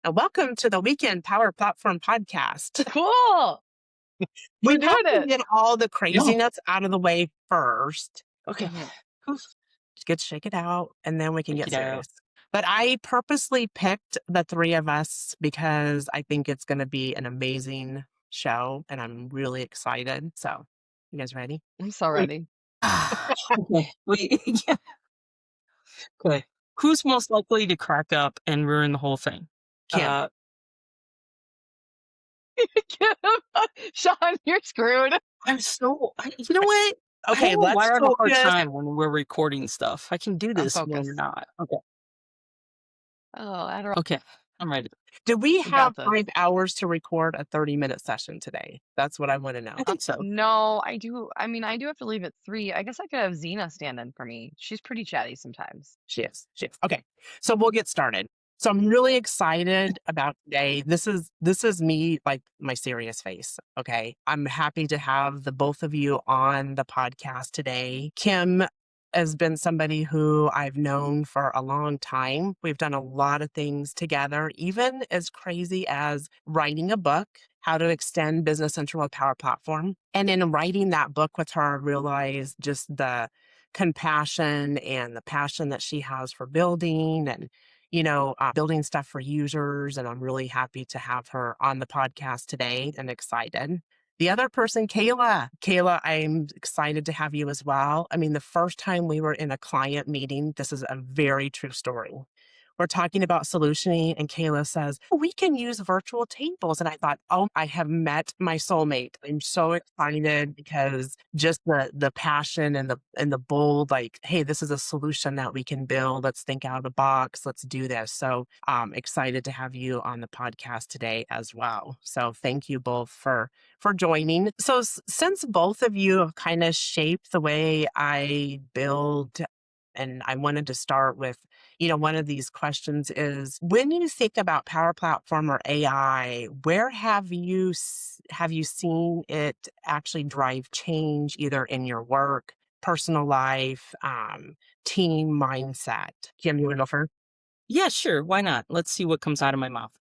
and welcome to the Weekend Power Platform Podcast. Cool. We We're have doing to it. get all the No. craziness out of the way first. Okay. Mhm. Just get shake it out, and then we can Shake get it out. serious. But I purposely picked the three of us because I think it's going to be an amazing show, and I'm really excited. So, you guys ready? I'm so Wait. ready. Okay. Wait. Yeah. Okay. Who's most likely to crack up and ruin the whole thing? Kim. Shawn, you're screwed. I'm so. You know what? I Okay, don't know let's why I have a hard focus. time when we're recording stuff. I can do I'm this when focused. you're not. Okay. Oh, Adderall. Okay. I'm ready. Did we We have got this. 5 hours to record a 30-minute session today? That's what I want to know. I think so. No, I do. I mean, I do have to leave at 3. I guess I could have Xena stand in for me. She's pretty chatty sometimes. She is. She is. Okay. So we'll get started. So I'm really excited about today. This is me, like my serious face. Okay. I'm happy to have the both of you on the podcast today. Kim has been somebody who I've known for a long time. We've done a lot of things together, even as crazy as writing a book, How to Extend Business Central with Power Platform. And in writing that book with her, I realized just the compassion and the passion that she has for building and building stuff for users. And I'm really happy to have her on the podcast today and excited. The other person, Kayla. Kayla, I'm excited to have you as well. I mean, the first time we were in a client meeting, this is a very true story. We're talking about solutioning, and Kayla says, we can use virtual tables. And I thought, oh, I have met my soulmate. I'm so excited because just the passion and the bold, like, hey, this is a solution that we can build. Let's think out of the box. Let's do this. So excited to have you on the podcast today as well. So thank you both for joining. So since both of you have kind of shaped the way I build, and I wanted to start with, one of these questions is, when you think about Power Platform or AI, where have you seen it actually drive change, either in your work, personal life, team mindset? Kim, you want to go first? Yeah, sure. Why not? Let's see what comes out of my mouth.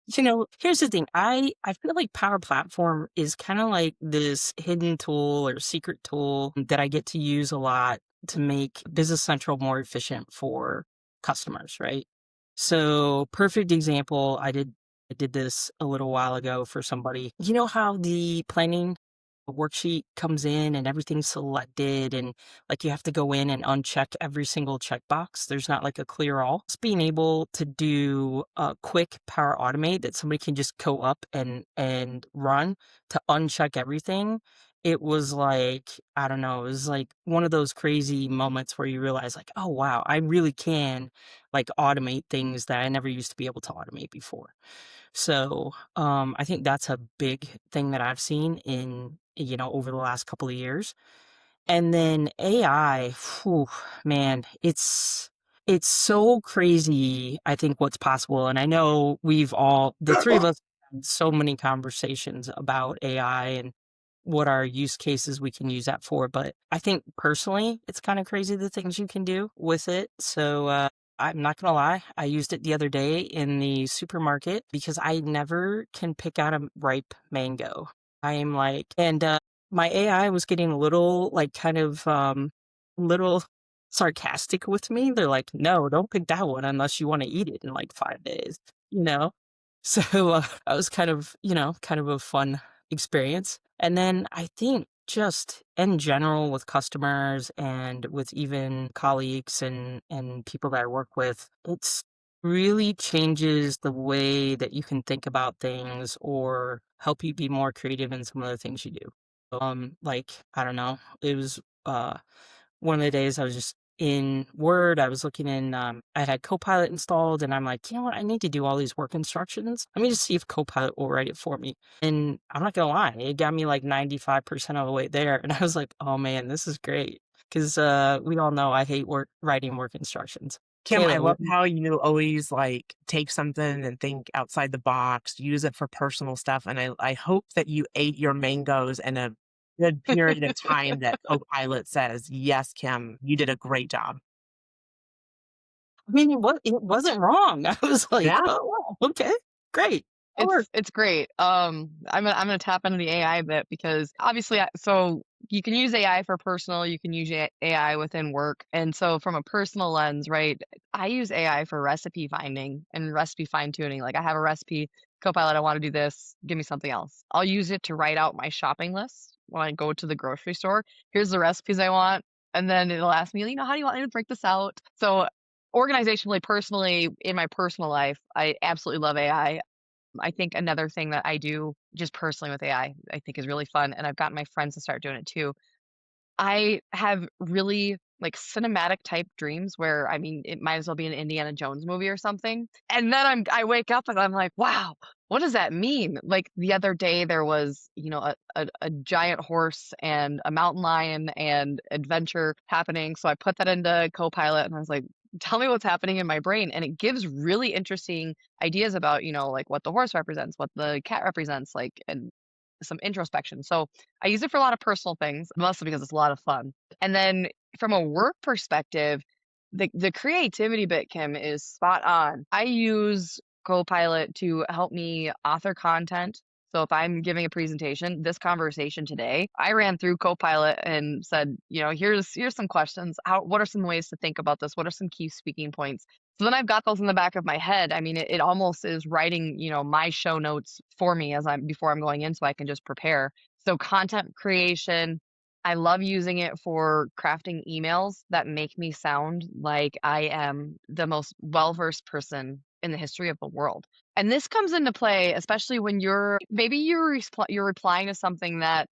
Here's the thing. I feel like Power Platform is kind of like this hidden tool or secret tool that I get to use a lot to make Business Central more efficient for customers, right? So, perfect example, I did this a little while ago for somebody. You know how the planning worksheet comes in and everything's selected, and like you have to go in and uncheck every single checkbox. There's not like a clear all. Just being able to do a quick Power Automate that somebody can just go up and run to uncheck everything. It was like, I don't know, it was like one of those crazy moments where you realize like, oh wow, I really can like automate things that I never used to be able to automate before. So I think that's a big thing that I've seen in, over the last couple of years. And then AI, whew, man, it's so crazy, I think, what's possible. And I know the three of us had so many conversations about AI and what our use cases we can use that for. But I think personally, it's kind of crazy the things you can do with it. So I'm not going to lie. I used it the other day in the supermarket because I never can pick out a ripe mango. I am like, and my AI was getting a little like kind of little sarcastic with me. They're like, no, don't pick that one unless you want to eat it in like 5 days, you know? So I was kind of a fun experience. And then I think just in general with customers and with even colleagues and people that I work with, it's really changes the way that you can think about things or help you be more creative in some of the things you do. Like, I don't know, it was one of the days I was just in Word, I was looking in, I had Copilot installed, and I'm like, you know what, I need to do all these work instructions. Let me just see if Copilot will write it for me. And I'm not gonna lie, it got me like 95% of the way there. And I was like, oh man, this is great. Because we all know I hate writing work instructions. Kim, I Kayla, love how you always like take something and think outside the box, use it for personal stuff. And I hope that you ate your mangoes in a good period of time that Copilot says, yes, Kim, you did a great job. I mean, it wasn't wrong. I was like, Yeah. oh, wow, okay, Great. That worked. It's great. I'm gonna tap into the AI bit because obviously, so you can use AI for personal, you can use AI within work, and so from a personal lens, right? I use AI for recipe finding and recipe fine tuning. Like I have a recipe, Copilot, I want to do this. Give me something else. I'll use it to write out my shopping list when I go to the grocery store. Here's the recipes I want, and then it'll ask me, how do you want me to break this out? So organizationally, personally, in my personal life, I absolutely love AI. I think another thing that I do just personally with AI, I think is really fun, and I've gotten my friends to start doing it too. I have really like cinematic type dreams where I mean it might as well be an Indiana Jones movie or something. And then I wake up and I'm like, wow, what does that mean? Like the other day there was, a giant horse and a mountain lion and adventure happening. So I put that into Copilot and I was like, tell me what's happening in my brain. And it gives really interesting ideas about, like what the horse represents, what the cat represents, like and some introspection. So I use it for a lot of personal things, mostly because it's a lot of fun. And then from a work perspective, the creativity bit, Kim, is spot on. I use Copilot to help me author content. So if I'm giving a presentation, this conversation today, I ran through Copilot and said, here's some questions. What are some ways to think about this? What are some key speaking points? So then I've got those in the back of my head. I mean, it almost is writing, my show notes for me before I'm going in so I can just prepare. So content creation, I love using it for crafting emails that make me sound like I am the most well-versed person in the history of the world. And this comes into play, especially when you're replying to something that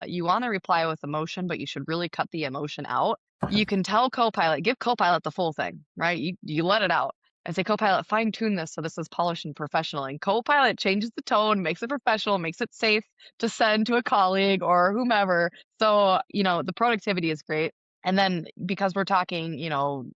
you want to reply with emotion, but you should really cut the emotion out. You can tell Copilot, give Copilot the full thing, right? You let it out and say, Copilot, fine tune this so this is polished and professional. And Copilot changes the tone, makes it professional, makes it safe to send to a colleague or whomever. So, the productivity is great. And then because we're talking,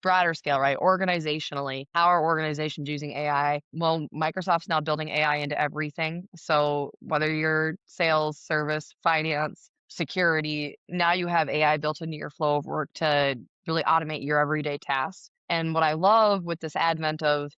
broader scale, right? Organizationally, how are organizations using AI? Well, Microsoft's now building AI into everything. So whether you're sales, service, finance, security, now you have AI built into your flow of work to really automate your everyday tasks. And what I love with this advent of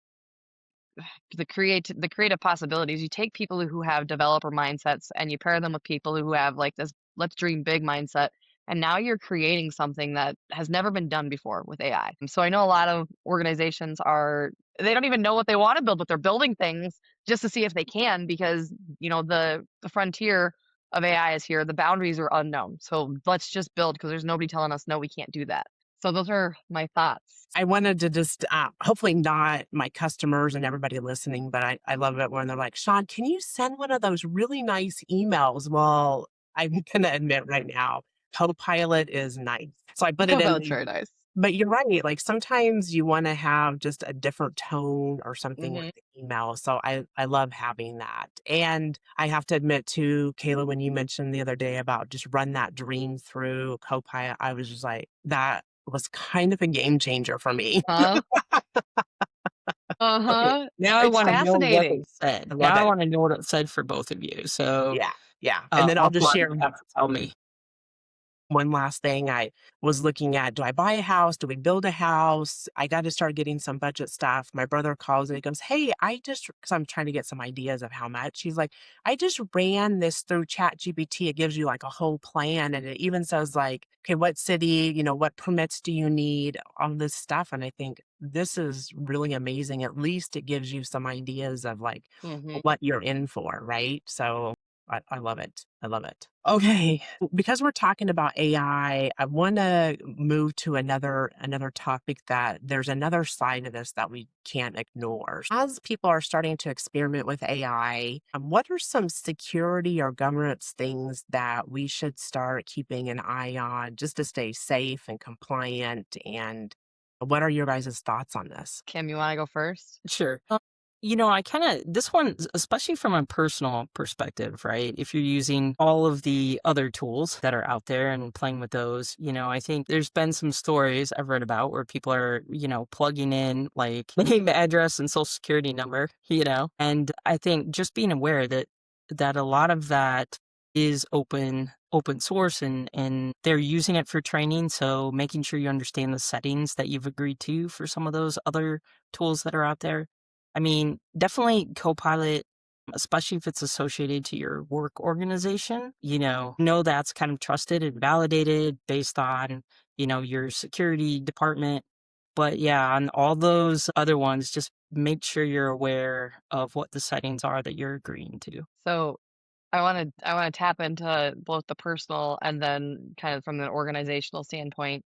the creative possibilities, you take people who have developer mindsets and you pair them with people who have like this let's dream big mindset. And now you're creating something that has never been done before with AI. So I know a lot of organizations they don't even know what they want to build, but they're building things just to see if they can because, the frontier of AI is here. The boundaries are unknown. So let's just build because there's nobody telling us, no, we can't do that. So those are my thoughts. I wanted to just, hopefully not my customers and everybody listening, but I love it when they're like, Shawn, can you send one of those really nice emails? Well, I'm going to admit right now, Copilot is nice. So I put it That's in, very nice. but you're right. Like sometimes you want to have just a different tone or something with Hmm. the email. So I love having that. And I have to admit too, Kayla, when you mentioned the other day about just run that dream through Copilot, I was just like, that was kind of a game changer for me. Huh? Okay. Uh-huh. Now I It's want to know what it fascinating. said. I Now love I it. want to know what it said for both of you. So Yeah, yeah. And then I'll just offline, share you have to tell me. one last thing. I was looking at, do I buy a house? Do we build a house? I got to start getting some budget stuff. My brother calls and he goes, hey, because I'm trying to get some ideas of how much. He's like, I just ran this through Chat GPT. It gives you like a whole plan. And it even says like, okay, what city, what permits do you need? All this stuff. And I think this is really amazing. At least it gives you some ideas of like Hmm. what you're in for, right? So I love it. I love it. Okay, because we're talking about I want to move to another topic that there's another side of this that we can't ignore. As people are starting to experiment with AI, what are some security or governance things that we should start keeping an eye on just to stay safe and compliant? And what are your guys' thoughts on this? Kim, you want to go first? Sure. I kind of, this one, especially from a personal perspective, right? If you're using all of the other tools that are out there and playing with those, I think there's been some stories I've read about where people are, plugging in like name, address, and social security number, and I think just being aware that a lot of that is open source and they're using it for training. So making sure you understand the settings that you've agreed to for some of those other tools that are out there. I mean, definitely Copilot especially if it's associated to your work organization. Know that's kind of trusted and validated based on, your security department. But yeah, on all those other ones, just make sure you're aware of what the settings are that you're agreeing to. So I want to tap into both the personal and then kind of from the organizational standpoint.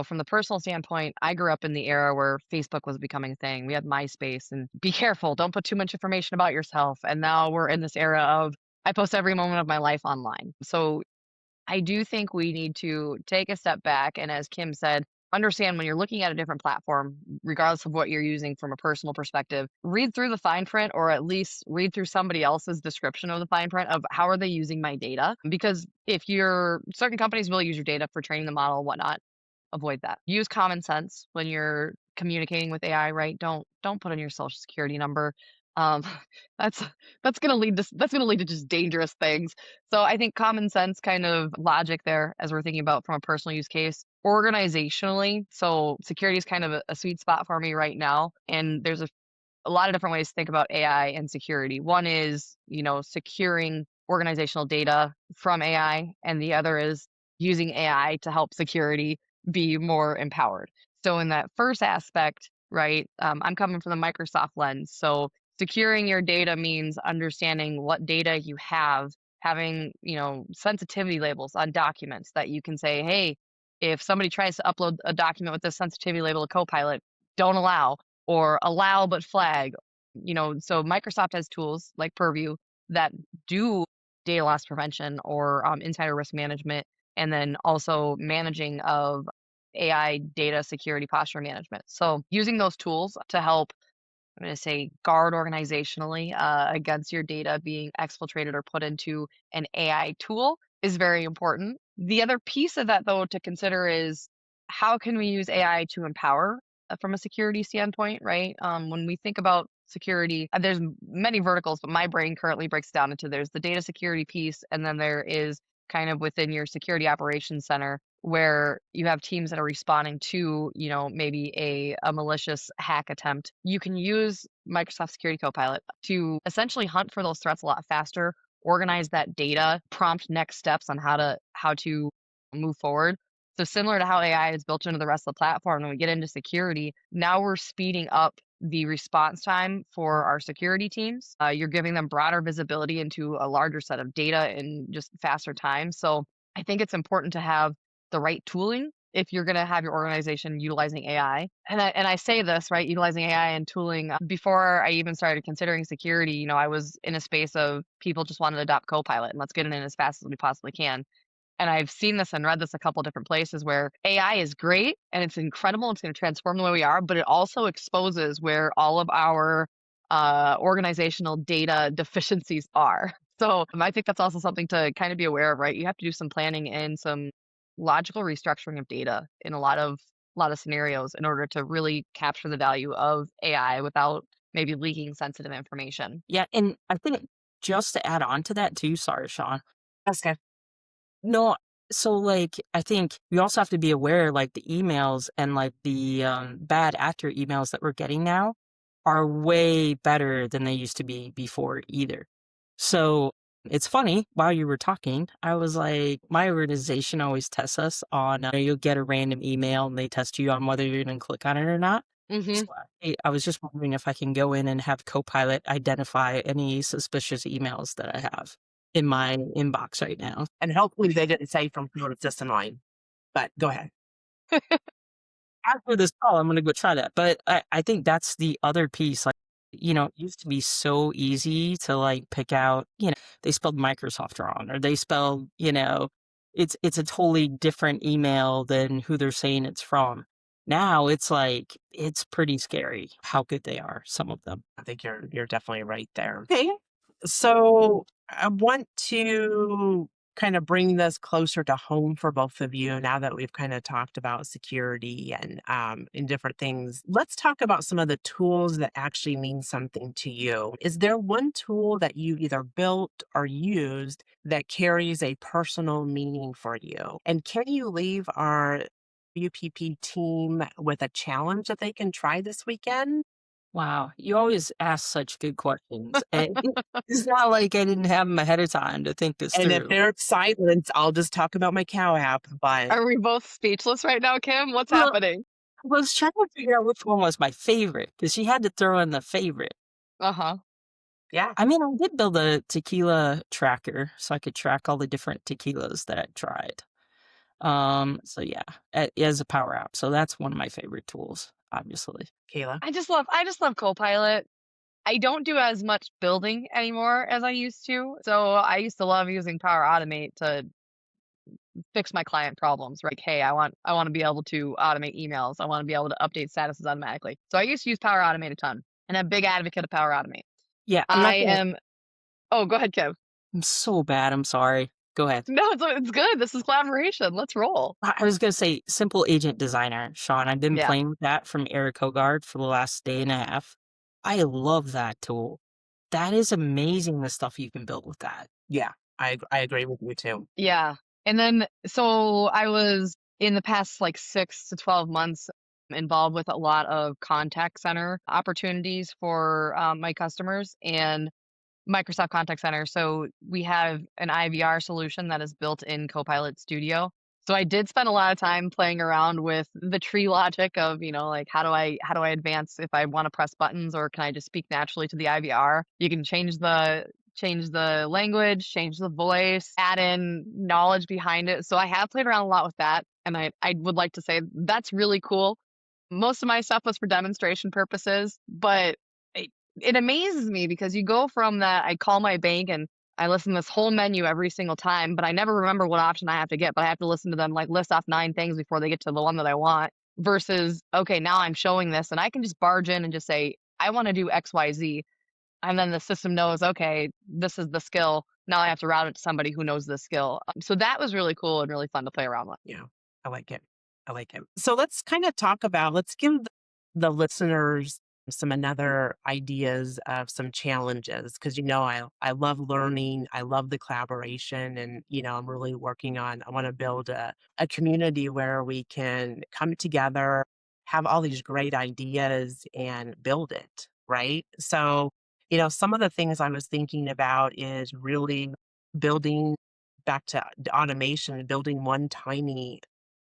From the personal standpoint, I grew up in the era where Facebook was becoming a thing. We had MySpace, and be careful, don't put too much information about yourself. And now we're in this era of I post every moment of my life online. So I do think we need to take a step back and, as Kim said, understand when you're looking at a different platform, regardless of what you're using from a personal perspective, read through the fine print or at least read through somebody else's description of the fine print of how are they using my data. Because if you're certain companies will use your data for training the model, whatnot, avoid that. Use common sense when you're communicating with AI, right? Don't put in your social security number. Um, that's that's gonna lead to just dangerous things. So I think common sense kind of logic there as we're thinking about from a personal use case. Organizationally, so security is kind of a sweet spot for me right now. And there's a lot of different ways to think about AI and security. One is, securing organizational data from AI, and the other is using AI to help security be more empowered. So, in that first aspect, right, I'm coming from the Microsoft lens. So, securing your data means understanding what data you have, having, sensitivity labels on documents that you can say, hey, if somebody tries to upload a document with this sensitivity label to Copilot, don't allow or allow but flag. So Microsoft has tools like Purview that do data loss prevention or insider risk management, and then also managing of AI data security posture management. So using those tools to help, I'm going to say, guard organizationally against your data being exfiltrated or put into an AI tool is very important. The other piece of that, though, to consider is how can we use AI to empower from a security standpoint, right? When we think about security, there's many verticals, but my brain currently breaks down into there's the data security piece, and then there is kind of within your security operations center where you have teams that are responding to, maybe a malicious hack attempt. You can use Microsoft Security Copilot to essentially hunt for those threats a lot faster, organize that data, prompt next steps on how to move forward. So similar to how AI is built into the rest of the platform, when we get into security, now we're speeding up the response time for our security teams. You're giving them broader visibility into a larger set of data in just faster time. So I think it's important to have the right tooling if you're going to have your organization utilizing AI. And I say this, right, utilizing AI and tooling before I even started considering security, I was in a space of people just wanted to adopt Copilot and let's get it in as fast as we possibly can. And I've seen this and read this a couple different places where AI is great and it's incredible. It's going to transform the way we are, but it also exposes where all of our organizational data deficiencies are. So I think that's also something to kind of be aware of, right? You have to do some planning and some logical restructuring of data in a lot of scenarios in order to really capture the value of AI without maybe leaking sensitive information. Yeah, and I think just to add on to that too, sorry, Sean. That's good. No, so like I think we also have to be aware like the emails and like the bad actor emails that we're getting now are way better than they used to be before either. So it's funny, while you were talking, I was like, my organization always tests us on, you'll get a random email and they test you on whether you're going to click on it or not. Hmm. So I was just wondering if I can go in and have Copilot identify any suspicious emails that I have in my inbox right now. And hopefully they didn't say from Florida Sissenwein, but go ahead. After this call, I'm going to go try that. But I think that's the other piece. Like, it used to be so easy to like pick out, they spelled Microsoft wrong or they spelled, it's a totally different email than who they're saying it's from. Now it's like, it's pretty scary how good they are, some of them. I think you're definitely right there. Okay. So I want to kind of bring this closer to home for both of you now that we've kind of talked about security and different things. Let's talk about some of the tools that actually mean something to you. Is there one tool that you either built or used that carries a personal meaning for you? And can you leave our UPP team with a challenge that they can try this weekend? Wow, you always ask such good questions, and it's not like I didn't have them ahead of time to think this And if through. there's silence, I'll just talk about my cow app, but Are we both speechless right now, Kim? What's Well, happening? I was trying to figure out which one was my favorite because she had to throw in the favorite. Uh-huh. yeah, I mean, I did build a tequila tracker so I could track all the different tequilas that I tried. So yeah, as a power app. So that's one of my favorite tools, obviously. Kayla. I just love Copilot. I don't do as much building anymore as I used to. So I used to love using Power Automate to fix my client problems. Right? Like, hey, I want to be able to automate emails. I want to be able to update statuses automatically. So I used to use Power Automate a ton, and I'm a big advocate of Power Automate. Yeah, I'm I not gonna. am. Oh, go ahead, Kev. I'm so bad. I'm sorry. Go ahead. No, it's good. This is collaboration. Let's roll. I was gonna say simple agent designer, Sean. I've been Yeah. playing with that from Eric Hogard for the last day and a half. I love that tool. That is amazing the stuff you can build with that. Yeah, I agree with you too. Yeah. And then, so I was in the past like 6 to 12 months involved with a lot of contact center opportunities for my customers and Microsoft Contact Center. So we have an IVR solution that is built in Copilot Studio. So I did spend a lot of time playing around with the tree logic of, like how do I advance if I want to press buttons, or can I just speak naturally to the IVR? You can change the language, change the voice, add in knowledge behind it. So I have played around a lot with that, and I would like to say that's really cool. Most of my stuff was for demonstration purposes, but it amazes me because you go from that, I call my bank and I listen to this whole menu every single time, but I never remember what option I have to get, but I have to listen to them like list off 9 things before they get to the one that I want, versus, okay, now I'm showing this and I can just barge in and just say, I want to do XYZ. And then the system knows, okay, this is the skill. Now I have to route it to somebody who knows the skill. So that was really cool and really fun to play around with. Yeah, I like it. I like it. So let's kind of talk about, let's give the listeners some another ideas of some challenges because I love learning, I love the collaboration, and I'm really working on. I want to build a community where we can come together, have all these great ideas, and build it. Right. So some of the things I was thinking about is really building back to the automation, building one tiny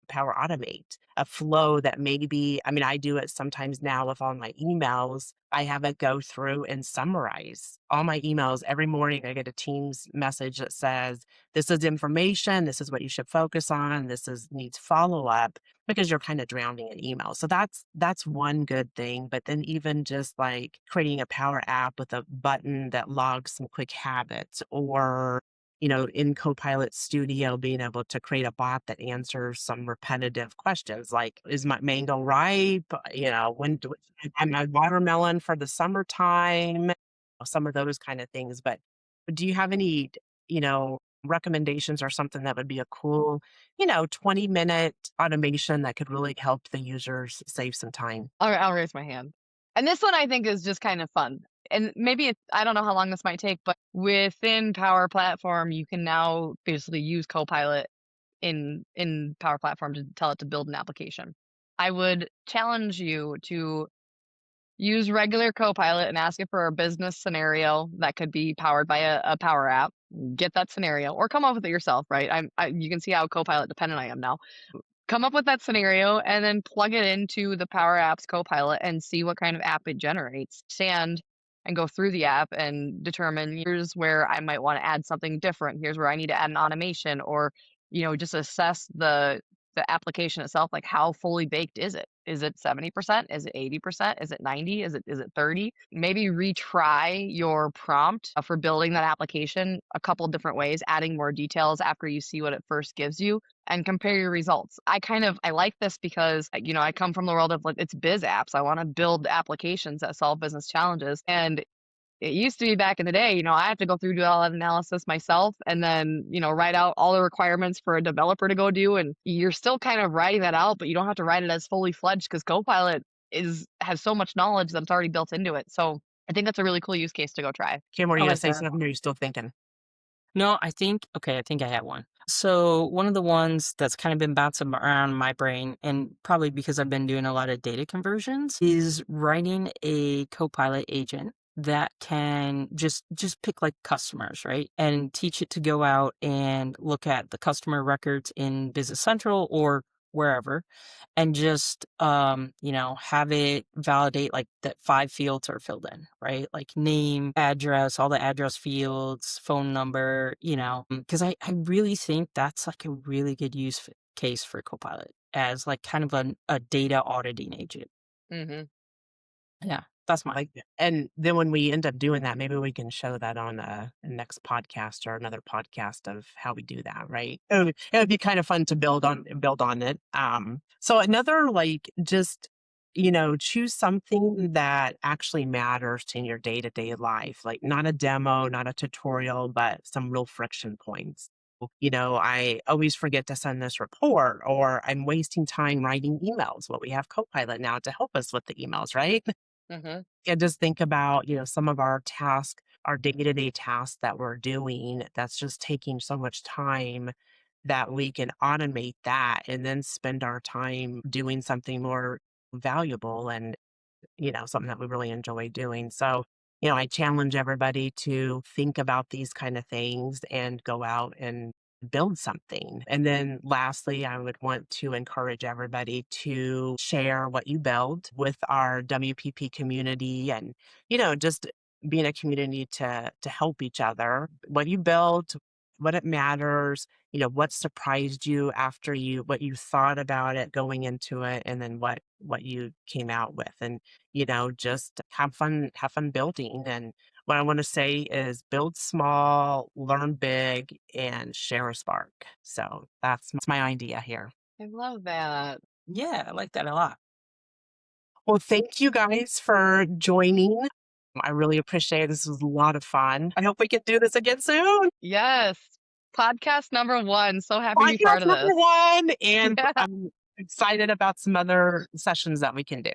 Power Automate, a flow that maybe, I mean, I do it sometimes now with all my emails. I have it go through and summarize all my emails. Every morning I get a Teams message that says, this is information, this is what you should focus on, this is needs follow-up, because you're kind of drowning in email. So that's one good thing. But then even just like creating a Power App with a button that logs some quick habits, or in Copilot Studio, being able to create a bot that answers some repetitive questions like, is my mango ripe? Am I watermelon for the summertime? Some of those kind of things. But do you have any, recommendations or something that would be a cool, 20-minute automation that could really help the users save some time? I'll raise my hand. And this one I think is just kind of fun. And maybe I don't know how long this might take, but within Power Platform, you can now basically use Copilot in Power Platform to tell it to build an application. I would challenge you to use regular Copilot and ask it for a business scenario that could be powered by a Power App. Get that scenario, or come up with it yourself. Right? You can see how Copilot dependent I am now. Come up with that scenario and then plug it into the Power Apps Copilot and see what kind of app it generates. Stand and go through the app and determine, here's where I might want to add something different. Here's where I need to add an automation, or just assess the application itself. Like, how fully baked is it? Is it 70%? Is it 80%? Is it 90? Is it 30? Maybe retry your prompt for building that application a couple different ways, adding more details after you see what it first gives you, and compare your results. I like this because I come from the world of, like, it's biz apps. I want to build applications that solve business challenges. And it used to be back in the day, I have to go through, do all that analysis myself, and then, write out all the requirements for a developer to go do. And you're still kind of writing that out, but you don't have to write it as fully fledged because Copilot has so much knowledge that's already built into it. So I think that's a really cool use case to go try. Kim, were I you going to like say that. something, or are you still thinking? No, I think I have one. So one of the ones that's kind of been bouncing around my brain, and probably because I've been doing a lot of data conversions, is writing a Copilot agent that can just pick like customers, right? And teach it to go out and look at the customer records in Business Central or wherever, and just have it validate like that 5 fields are filled in, right? Like name, address, all the address fields, phone number, because I really think that's like a really good case for Copilot as like kind of a data auditing agent. Hmm. Yeah, that's mine. Like, and then when we end up doing that, maybe we can show that on a next podcast or another podcast of how we do that, right? It would be kind of fun to build on it. So another like just choose something that actually matters in your day to day life, like not a demo, not a tutorial, but some real friction points. I always forget to send this report, or I'm wasting time writing emails. Well, we have Copilot now to help us with the emails, right? Hmm. And just think about, some of our tasks, our day-to-day tasks that we're doing that's just taking so much time that we can automate that and then spend our time doing something more valuable and something that we really enjoy doing. So, I challenge everybody to think about these kind of things and go out and build something. And then lastly, I would want to encourage everybody to share what you build with our WPP community and, just be in a community to help each other. What you build, what it matters, what surprised you after what you thought about it going into it, and then what you came out with. And just have fun building. And what I want to say is build small, learn big, and share a spark. So that's my idea here. I love that. Yeah, I like that a lot. Well, thank you guys for joining. I really appreciate it. This was a lot of fun. I hope we can do this again soon. Yes. Podcast number one. So happy to be part Podcast of number this. one. And Yeah. I'm excited about some other sessions that we can do.